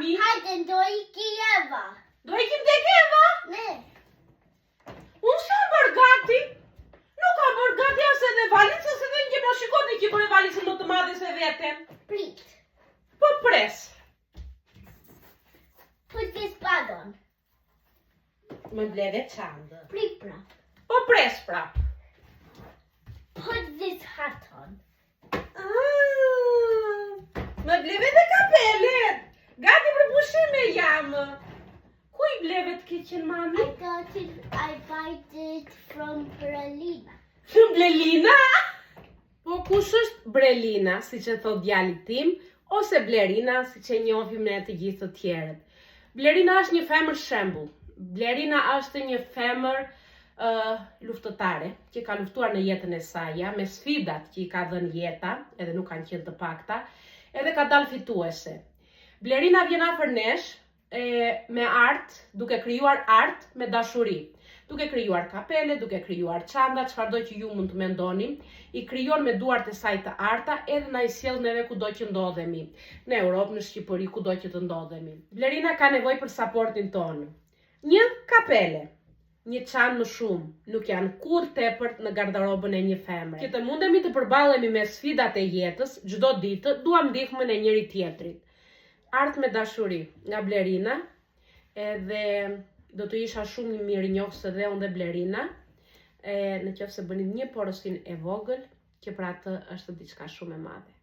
mami? Hajde, do iki Eva. Do ikim tek Eva? Ne. Unë s'kam bërë gati. Nuk kam bërë gati as edhe valicën, se dhe një po shikon e ki bërë valicën më të madhe se veten. Prit. Po pres. Put this bag on. Më bleve çandë. Prit prap. Po pres prap. Put this hat on. Më bleve dhe kapelet. Gati për pushime jam. Ku i bleve të keqen mami? I bought it from Berlina. Blelina? Po kush është Brelina, si që thot djalit tim, ose Blerina, si që njohim ne të gjithë të tjerët. Blerina është një femër shembull. Blerina është një femër luftëtare, që ka luftuar në jetën e saj, me sfidat që i ka dhënë jeta, edhe nuk kanë qenë të pakta, edhe ka dalë fituese. Blerina vjen afër nesh me art, duke krijuar art me dashuri. Duke krijuar kapele, duke krijuar çanta, çfarëdo që ju mund të mendoni, i krijon me duart e saj të arta, edhe na i sjell neve kudo që ndodhemi. Në Europë, në Shqipëri, kudo që të ndodhemi. Blerina ka nevojë për saportin tonë. Një kapele, një çantë më shumë, nuk janë kurrë tepërt në garderobën e një femre. Që të mundemi të përballemi me sfidat e jetës, çdo ditë duam ndihmën e njëri tjetrit. Art me dashuri nga Blerina, edhe do të isha shumë mirënjohëse dhe unë dhe Blerina, në qoftë se bëni një porosin e vogël, që për atë është diçka shumë e madhe.